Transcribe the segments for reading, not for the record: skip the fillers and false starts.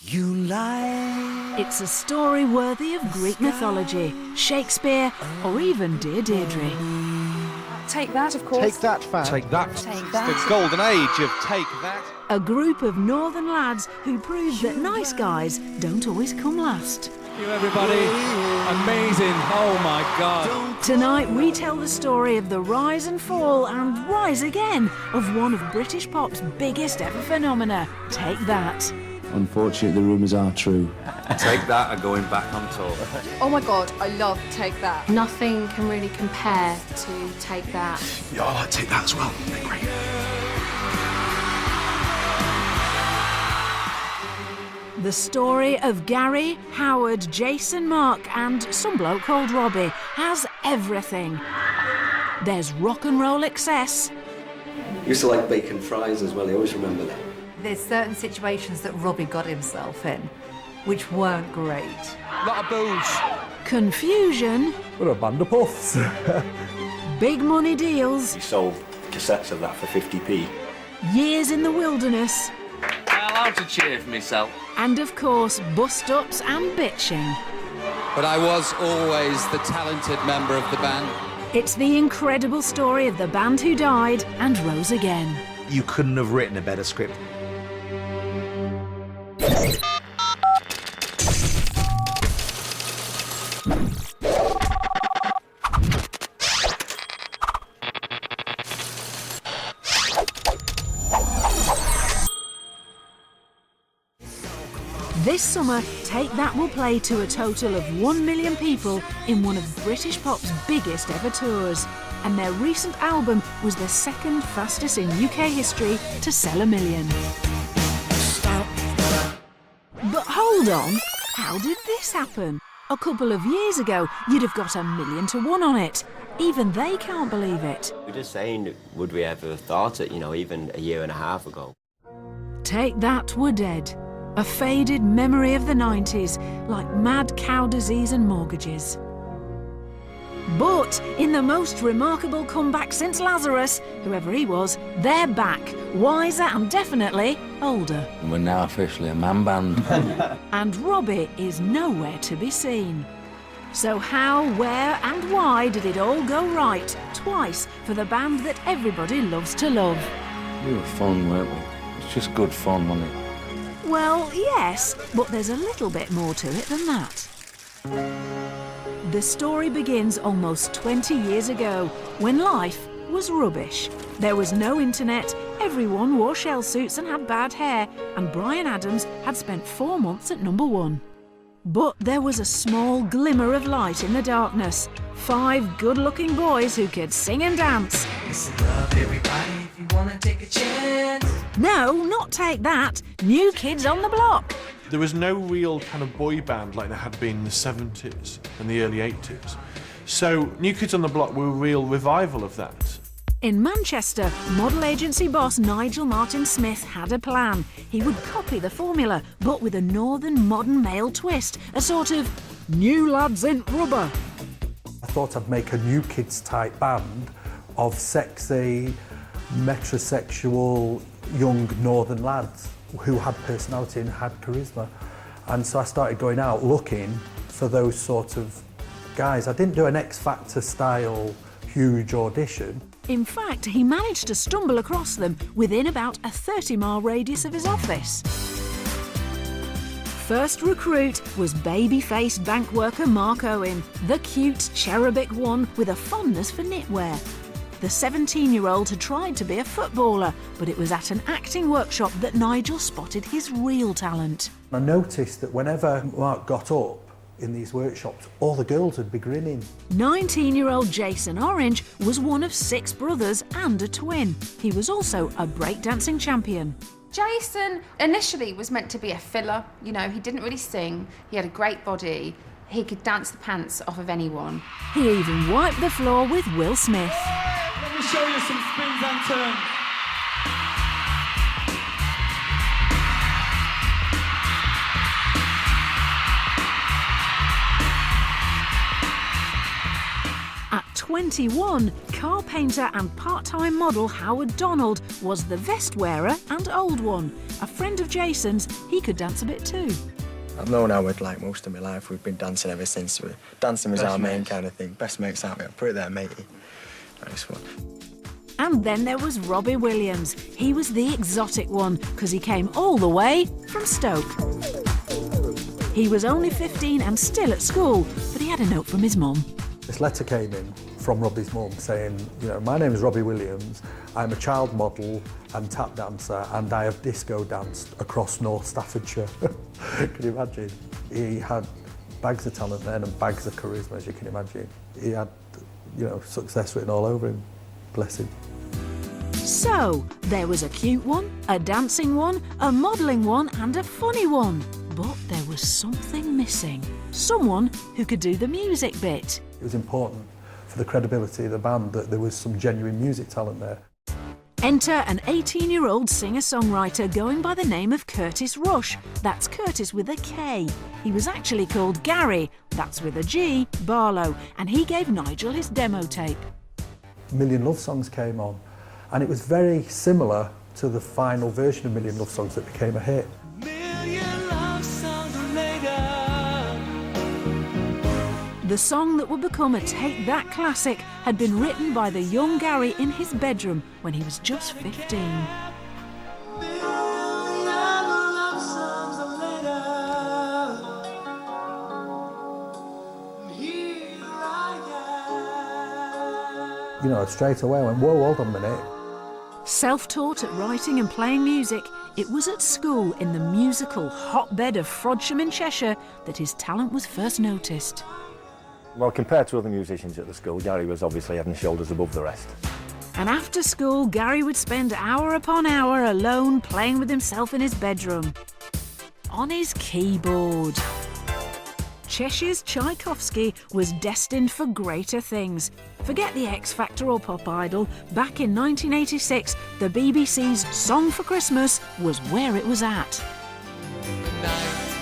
You lie. It's a story worthy of Greek mythology, Shakespeare, or even Dear Deirdre. Take that, of course. Take that, fan. Take that. Take that. The golden age of Take That. A group of northern lads who proved that nice guys don't always come last. Thank you, everybody. Amazing. Oh, my God. Tonight we tell the story of the rise and fall and rise again of one of British pop's biggest ever phenomena, Take That. Unfortunately, the rumours are true. Take That are going back on tour. Oh my God, I love Take That. Nothing can really compare to Take That. Yeah, I like Take That as well. They're great. The story of Gary, Howard, Jason, Mark and some bloke called Robbie has everything. There's rock and roll excess. I used to like bacon fries as well, I always remember that. There's certain situations that Robbie got himself in, which weren't great. A lot of booze. Confusion. We're a band of puffs. Big money deals. We sold cassettes of that for 50p. Years in the wilderness. I'll have to cheer for myself. And of course, bust-ups and bitching. But I was always the talented member of the band. It's the incredible story of the band who died and rose again. You couldn't have written a better script. This summer, Take That will play to a total of 1 million people in one of British pop's biggest ever tours. And their recent album was the second fastest in UK history to sell 1 million. But hold on, how did this happen? A couple of years ago, you'd have got 1,000,000 to 1 on it. Even they can't believe it. We're just saying, would we ever have thought it, even a year and a half ago? Take That were dead. A faded memory of the 90s, like mad cow disease and mortgages. But in the most remarkable comeback since Lazarus, whoever he was, they're back, wiser and definitely older. We're now officially a man band. And Robbie is nowhere to be seen. So how, where and why did it all go right, twice, for the band that everybody loves to love? We were fun, weren't we? It's just good fun, wasn't it? Well, yes, but there's a little bit more to it than that. The story begins almost 20 years ago, when life was rubbish. There was no internet, everyone wore shell suits and had bad hair, and Bryan Adams had spent 4 months at #1. But there was a small glimmer of light in the darkness. 5 good-looking boys who could sing and dance. Listen up, everybody, if you wanna take a chance. No, not Take That. New Kids on the Block. There was no real kind of boy band like there had been in the 70s and the early 80s. So New Kids on the Block were a real revival of that. In Manchester, model agency boss Nigel Martin Smith had a plan. He would copy the formula, but with a northern modern male twist, a sort of New Lads in Rubber. I thought I'd make a New Kids type band of sexy, metrosexual, young northern lads who had personality and had charisma. And so I started going out looking for those sort of guys. I didn't do an X Factor style huge audition. In fact, he managed to stumble across them within about a 30-mile radius of his office. First recruit was baby-faced bank worker Mark Owen, the cute, cherubic one with a fondness for knitwear. The 17-year-old had tried to be a footballer, but it was at an acting workshop that Nigel spotted his real talent. I noticed that whenever Mark got up in these workshops, all the girls would be grinning. 19-year-old Jason Orange was one of 6 brothers and a twin. He was also a breakdancing champion. Jason initially was meant to be a filler. He didn't really sing. He had a great body. He could dance the pants off of anyone. He even wiped the floor with Will Smith. Let me show you some spins and turns. At 21, car painter and part-time model Howard Donald was the vest wearer and old one. A friend of Jason's, he could dance a bit too. I've known Howard like most of my life. We've been dancing ever since. Dancing was our main kind of thing. Best mates, aren't we? I'll put it there, matey. Nice one. And then there was Robbie Williams. He was the exotic one because he came all the way from Stoke. He was only 15 and still at school, but he had a note from his mum. This letter came in from Robbie's mum saying, you know, my name is Robbie Williams, I'm a child model and tap dancer, and I have disco danced across North Staffordshire. Can you imagine? He had bags of talent then and bags of charisma, as you can imagine. He had, you know, success written all over him. Bless him. So, there was a cute one, a dancing one, a modelling one and a funny one. But there was something missing. Someone who could do the music bit. It was important for the credibility of the band that there was some genuine music talent there. Enter an 18-year-old singer-songwriter going by the name of Curtis Rush. That's Curtis with a K. He was actually called Gary, that's with a G, Barlow, and he gave Nigel his demo tape. Million Love Songs came on, and it was very similar to the final version of Million Love Songs that became a hit. The song that would become a Take That classic had been written by the young Gary in his bedroom when he was just 15. You know, straight away I went, whoa, hold on a minute. Self-taught at writing and playing music, it was at school in the musical hotbed of Frodsham in Cheshire that his talent was first noticed. Well, compared to other musicians at the school, Gary was obviously head and shoulders above the rest. And after school, Gary would spend hour upon hour alone playing with himself in his bedroom. On his keyboard. Cheshire's Tchaikovsky was destined for greater things. Forget the X Factor or Pop Idol. Back in 1986, the BBC's Song for Christmas was where it was at. The night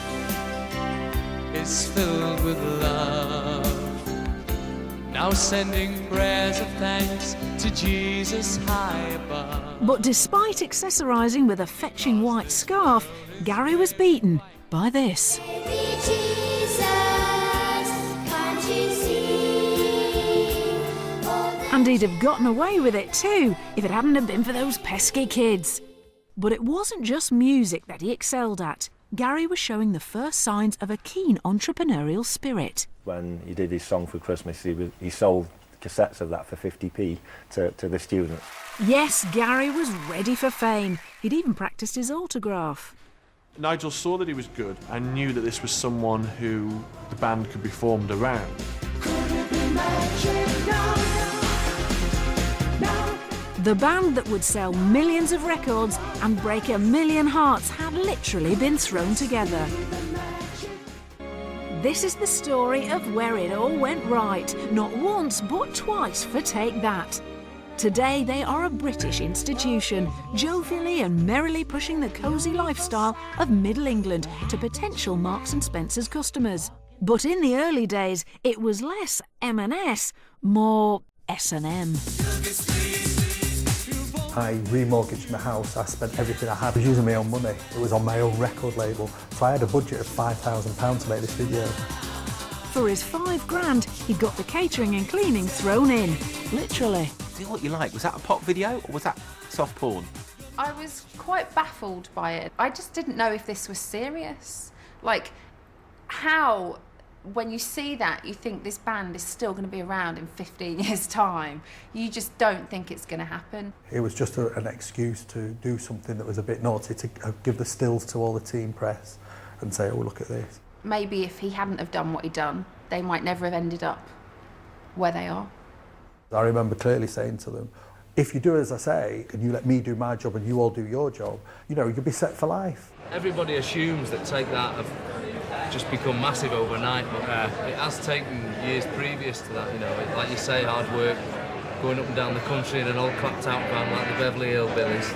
is filled with love. Now sending prayers of thanks to Jesus high above. But despite accessorising with a fetching white scarf, Gary was beaten by this. And he'd have gotten away with it too if it hadn't have been for those pesky kids. But it wasn't just music that he excelled at. Gary was showing the first signs of a keen entrepreneurial spirit. When he did his Song for Christmas, he sold cassettes of that for 50p to the students. Yes, Gary was ready for fame. He'd even practised his autograph. Nigel saw that he was good and knew that this was someone who the band could be formed around. The band that would sell millions of records and break 1 million hearts had literally been thrown together. This is the story of where it all went right, not once but twice for Take That. Today they are a British institution, jovially and merrily pushing the cosy lifestyle of Middle England to potential Marks and Spencer's customers. But in the early days, it was less M&S, more S&M. I remortgaged my house, I spent everything I had. I was using my own money. It was on my own record label. So I had a budget of £5,000 to make this video. For his £5,000, he got the catering and cleaning thrown in, literally. See what you like. Was that a pop video or was that soft porn? I was quite baffled by it. I just didn't know if this was serious. Like, how, when you see that, you think this band is still going to be around in 15 years' time. You just don't think it's going to happen. It was just an excuse to do something that was a bit naughty, to give the stills to all the team press and say, oh, look at this. Maybe if he hadn't have done what he'd done, they might never have ended up where they are. I remember clearly saying to them, if you do as I say, and you let me do my job and you all do your job, you know, you'll be set for life. Everybody assumes that Take That have just become massive overnight, but it has taken years previous to that, you know. Like you say, hard work, going up and down the country in an old clapped out van like the Beverly Hillbillies.